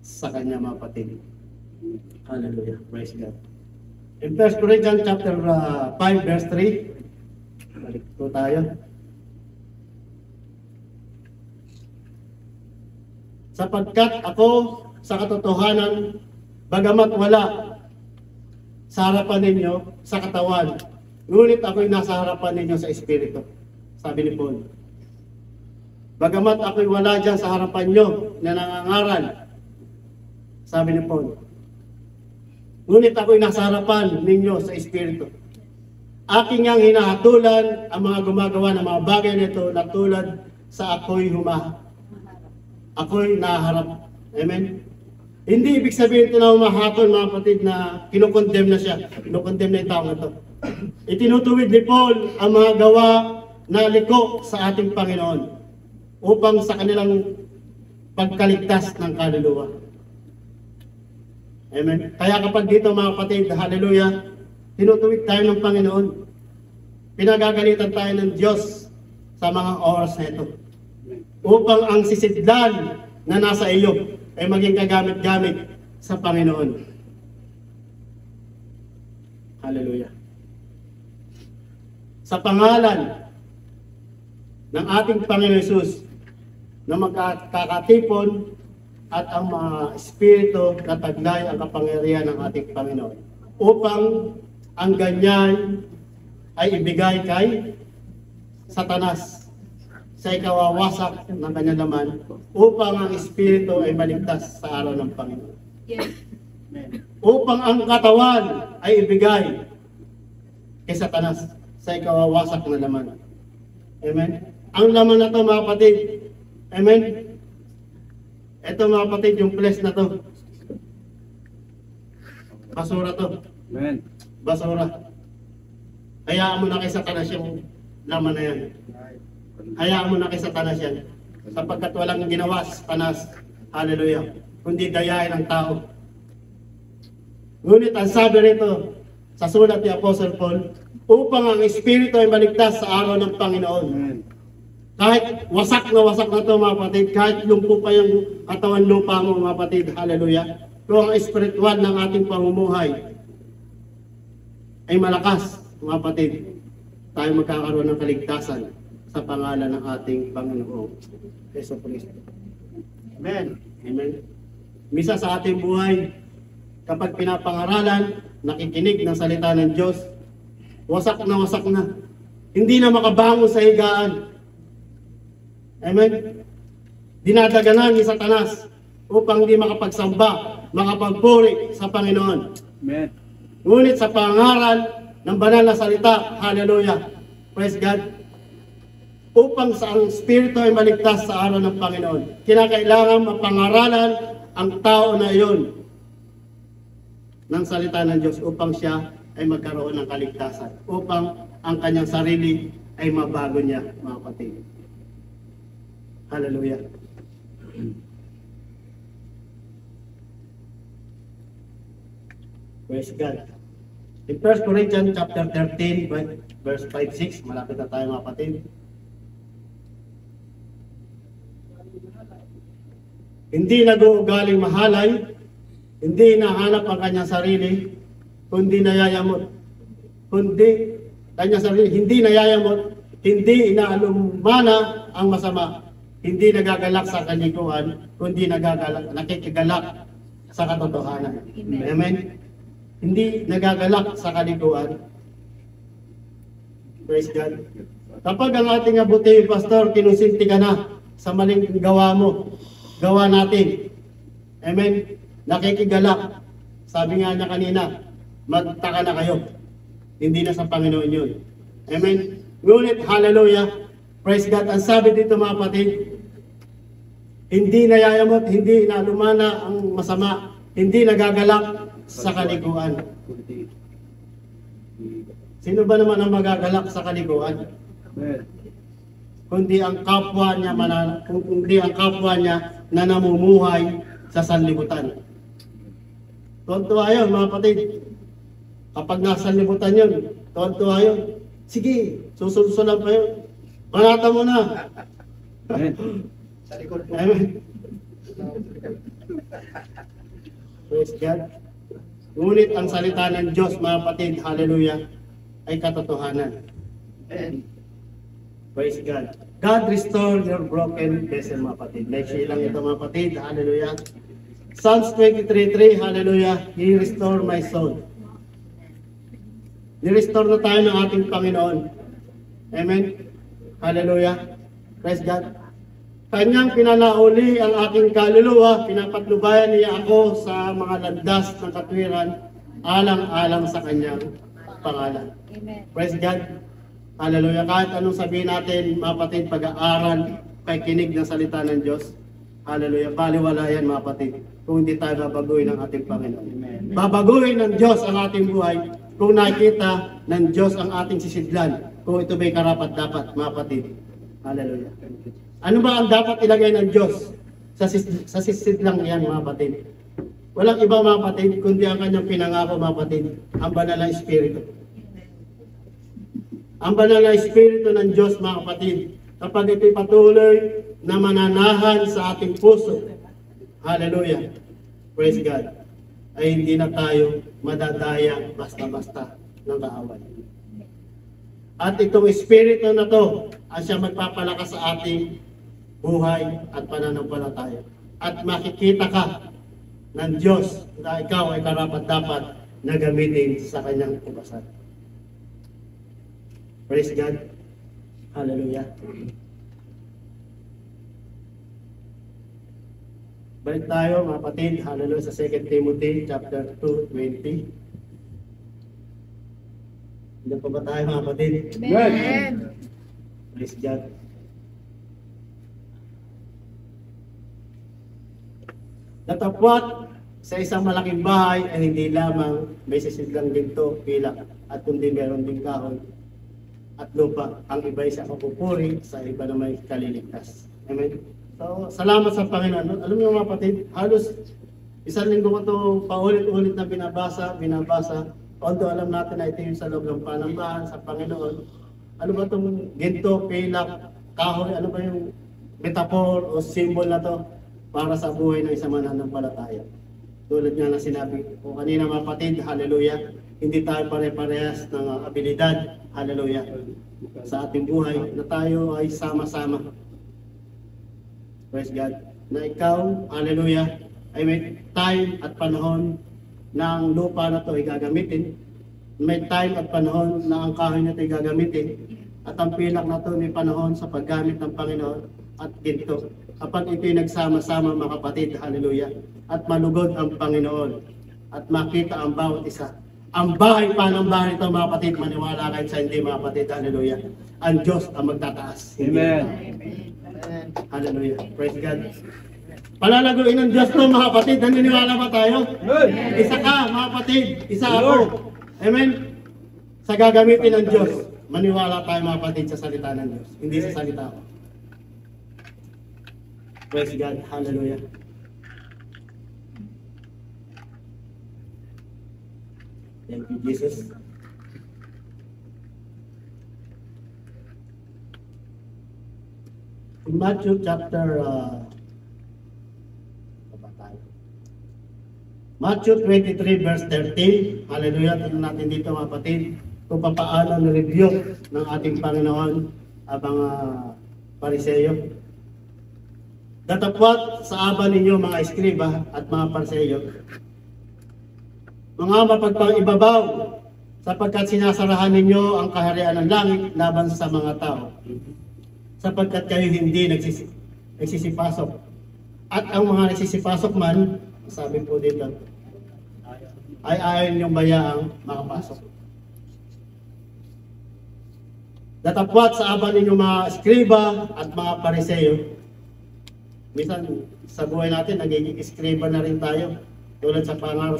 sa Kanya, mga kapatid. Hallelujah. Praise God. In 1 Corinthians chapter 5 verse 3, balik po tayo. Sapagkat ako sa katotohanan, bagamat wala sa harapan ninyo sa katawan, ngunit ako'y nasa harapan ninyo sa Espiritu. Sabi ni Paul. Bagamat ako'y wala dyan sa harapan nyo na nangangaral, sabi ni Paul. Ngunit ako'y nasa harapan ninyo sa Espiritu. Aking ang hinahatulan ang mga gumagawa ng mga bagay nito na tulad sa ako'y ako'y naharap. Amen? Hindi ibig sabihin ito na humahatol, mga kapatid, na kinukondemn na siya. Kinukondemn na yung tao na ito. Itinutuwid ni Paul ang mga gawa na liko sa ating Panginoon upang sa kanilang pagkaligtas ng kaluluwa. Amen? Kaya kapag dito, mga kapatid, hallelujah, tinutuwid tayo ng Panginoon. Pinagagalitan tayo ng Diyos sa mga oras na ito. Upang ang sisidlan na nasa iyo ay maging kagamit-gamit sa Panginoon. Hallelujah. Sa pangalan ng ating Panginoon Hesus na magkakatipon at ang mga espiritu na taglay ang kapangyarihan ng ating Panginoon upang ang ganyan ay ibigay kay Satanas sa ikawawasak ng kanyang laman upang ang espiritu ay maligtas sa araw ng Panginoon. Yes. Upang ang katawan ay ibigay kay Satanas sa ikawawasak na laman. Amen? Ang laman na ito, mga kapatid, amen? Ito, mga kapatid, yung flesh na to. Basura to. Amen. Basura. Hayaan mo na kay Satanas yung laman na yan. Hayaan mo na kay Satanas yan. Sapagkat walang ginawa sa Satanas, hallelujah, kundi dayain ang tao. Ngunit ang sabi rito sa sulat ni Apostle Paul, upang ang Espiritu ay maligtas sa araw ng Panginoon. Amen. Kahit wasak na ito, mga kapatid, kahit lumpo pa yung katawan lupa mo, mga kapatid, hallelujah, kung ang espiritual ng ating pamumuhay ay malakas, mga kapatid, tayo magkakaroon ng kaligtasan sa pangalan ng ating Panginoong Hesus Kristo. Amen. Amen. Misa sa ating buhay, kapag pinapangaralan, nakikinig ng salita ng Diyos, wasak na. Hindi na makabangon sa higaan. Amen. Dinadaganan ni Satanas upang hindi makapagsamba, makapagpuri sa Panginoon. Amen. Ngunit sa pangaral ng banal na salita, hallelujah, praise God, upang sa ang Espiritu ay maligtas sa araw ng Panginoon, kinakailangan mapangaralan ang tao na iyon ng salita ng Diyos upang siya ay magkaroon ng kaligtasan, upang ang kanyang sarili ay mabago niya, mga kapatid. Hallelujah. Praise God. In 1 Corinthians chapter 13, verse 5-6, malapit na tayo, mga kapatid. Hindi nag-uugaling mahalay, hindi nahanap ang kanyang sarili, kundi nayayamot. Hindi nayayamot, hindi inaalumana ang masama, hindi nagagalak sa kalikuan, kundi nakikigalak sa katotohanan. Amen? Hindi nagagalak sa kalikuan. Praise God. Kapag ang ating abuti, pastor, kinusinti ka na sa maling gawa mo, gawa natin. Amen? Nakikigalak. Sabi nga niya kanina, magtaka na kayo. Hindi na sa Panginoon yun. Amen? Ngunit, hallelujah, praise God. Ang sabi dito, mga kapatid, hindi nayayamot, hindi inalumana ang masama, hindi nagagalak sa kalikuan. Sino ba naman ang magagalak sa kalikuan? Amen. kundi ang kapwa niya na namumuhay sa sanlibutan. Tuwan-tuwa yun, mga kapatid. Kapag nasa sanlibutan yun, tuwan-tuwa yun. Sige, susunod pa yun. Manata mo na. Sa likod po. Amen. Praise God. Ngunit ang salita ng Diyos, mga kapatid, hallelujah, ay katotohanan. Amen. Praise God. God restore your broken vessel, mga kapatid. Next year lang ito, mga kapatid, hallelujah. Psalms 23:3, hallelujah, He restore my soul. Ni-restore na tayo ng ating Panginoon. Amen. Hallelujah. Praise God. Kanyang pinalauli ang aking kaluluwa, pinapatnubayan niya ako sa mga landas ng katwiran, alang-alang sa kanyang pangalan. Amen. Praise God. Hallelujah. Kahit anong sabihin natin, mga kapatid, pag-aaral, pakikinig ng salita ng Diyos. Hallelujah. Baliwala yan, mga kapatid, kung hindi tayo babaguhin ng ating Panginoon. Amen. Babaguhin ng Diyos ang ating buhay kung nakikita ng Diyos ang ating sisidlan. Kung ito ba'y karapat-dapat, mga kapatid. Hallelujah. Ano ba ang dapat ilagay ng Diyos sa sisidlang yan, mga kapatid? Walang iba, mga kapatid, kundi ang kanyang pinangako, mga kapatid, ang banal na Espiritu. Ang banal na Espiritu ng Diyos, mga kapatid, kapag ito'y patuloy na mananahan sa ating puso, hallelujah, praise God, ay hindi na tayo madadaya basta-basta ng kaaway. At itong Espiritu na to, ang siya magpapalakas sa ating buhay at pananampalataya. At makikita ka ng Diyos na ikaw ay karapat-dapat na gamitin sa kanyang ubasan. Praise God. Hallelujah. Balik tayo, mga kapatid, hallelujah, sa 2 Timothy chapter 2:20. Hindi pa ba tayo, mga kapatid? Amen. Praise God. Natapwat sa isang malaking bahay ay hindi lamang may sisidlang ginto, pilak, at kundi meron ding kahoy at lupa. Ang iba ay sa kapupuri, sa iba na may kaliligtas. Amen. So, salamat sa Panginoon. Alam niyo, mga kapatid, halos isang linggo ko ito paulit-ulit na binabasa. Although alam natin na ito yung sa loob ng panambahan sa Panginoon. Ano ba itong ginto, pilak, kahoy, ano ba yung metaphor o symbol na to para sa buhay ng isang mananampalataya? Tulad nga na sinabi ko kanina, mga kapatid, hallelujah, hindi tayo pare-parehas ng abilidad, hallelujah, sa ating buhay, na tayo ay sama-sama. Praise God. Na ikaw, hallelujah, ay may time at panahon na ang lupa na ito ay gagamitin. May time at panahon na ang kahoy na ito ay gagamitin. At ang pilak na ito may panahon sa paggamit ng Panginoon at ginto. Kapag ito'y nagsama-sama, mga kapatid, hallelujah, at malugod ang Panginoon at makita ang bawat isa. Ang bahay pa ng bahay ito, mga kapatid, maniwala kayo sa hindi, mga kapatid, hallelujah, ang Diyos ang magtataas. Amen. Hallelujah. Praise God. Palalaguin ng Diyos to, mga kapatid. Naniniwala ba tayo? Isa ka, mga kapatid. Isa ako. Amen. Sa gagamitin ng Diyos, maniwala tayo, mga kapatid, sa salita ng Diyos. Hindi sa salita ko. Praise God. Hallelujah. Thank you, Jesus. In Matthew chapter Matthew 23 verse 13. Hallelujah. Tingnan natin dito, mga kapatid, kung paano na-rebuke ng ating Panginoon ang mga Pariseyo. Datapwat sa aba ninyo, mga eskriba at mga Pariseyo, mga mapagpang-ibabaw, sapagkat sinasarahan ninyo ang kaharian ng langit laban sa mga tao, sapagkat kayo hindi nagsisipasok. At ang mga nagsisipasok man, sabi po dito, ay ayaw ninyong bayaang makapasok. Datapwat sa aba ninyo, mga eskriba at mga Pariseyo. Minsan sa buhay natin, nagiging eskriba na rin tayo. Tulad sa pangaral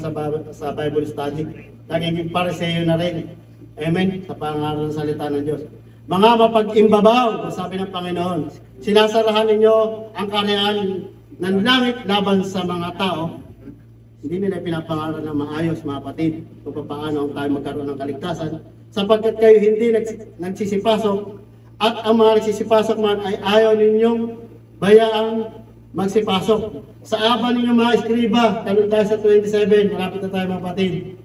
sa Bible study, nagiging Pariseyo na rin. Amen? Sa pangaral ng salita ng Diyos. Mga mapag-imbabaw, sabi ng Panginoon, sinasarahan ninyo ang karyaan ng langit laban sa mga tao. Hindi nila pinapangaral ng maayos, mga kapatid, kung paano tayo magkaroon ng kaligtasan, sapagkat kayo hindi nagsisipasok, at ang mga nagsisipasok man ay ayaw ninyong bayaang magsipasok. Sa aba ninyo mga eskriba, talon tayo sa 27, malapit na tayo mga kapatid.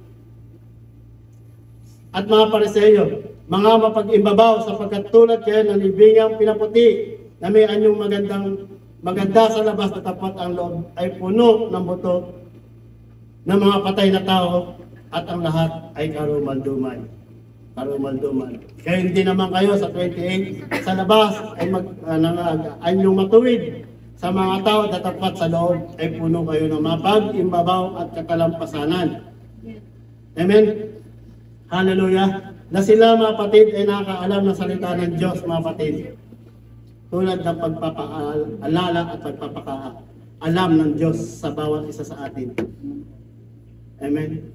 At mga Pariseyo, mga mapag-imbabaw, sapagkat tulad kayo ng libingang pinaputi, na may anyong maganda sa labas na tapat ang loob, ay puno ng buto ng mga patay na tao, at ang lahat ay karumal-dumal. Karumal-dumal. Kaya hindi naman kayo sa 28, sa labas ay anyong matuwid, sa mga tao na tapat sa loob ay puno kayo ng mapag-imbabaw at katalampasanan. Amen? Hallelujah! Na sila mga kapatid ay nakakaalam ng salita ng Diyos, mga kapatid. Tulad ng pagpapaalala at pagpapakaalam ng Diyos sa bawat isa sa atin. Amen?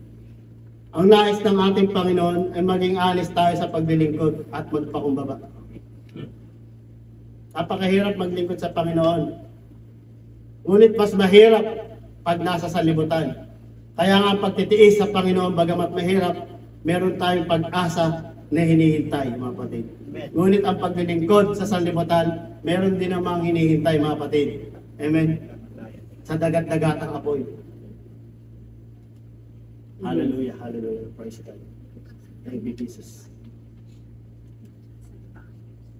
Ang nais ng ating Panginoon ay maging alis tayo sa paglilingkod at magpakumbaba. Napakahirap maglingkod sa Panginoon. Ngunit mas mahirap pag nasa sanlibutan. Kaya nga ang pagtitiis sa Panginoon, bagamat mahirap, meron tayong pag-asa na hinihintay, mga kapatid. Ngunit ang paglilingkod sa sanlibutan, meron din namang hinihintay, mga kapatid. Amen? Sa dagat-dagatang apoy. Hallelujah, hallelujah. Praise God. Thank you, Jesus.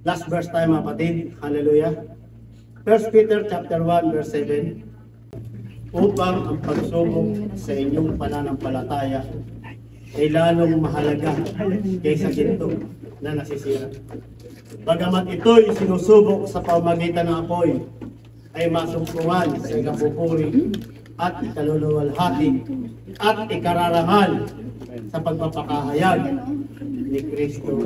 Last verse tayo, mga kapatid. Hallelujah. 1 Peter chapter 1 verse 7, upang ang pagsubok sa inyong pananampalataya ay lalong mahalaga kaysa ginto na nasisira. Bagamat ito'y sinusubok sa pamamagitan ng apoy, ay masumpungan sa ikapupuri at ikaluluwalhati at ikararangal sa pagpapakahayag ni Kristo.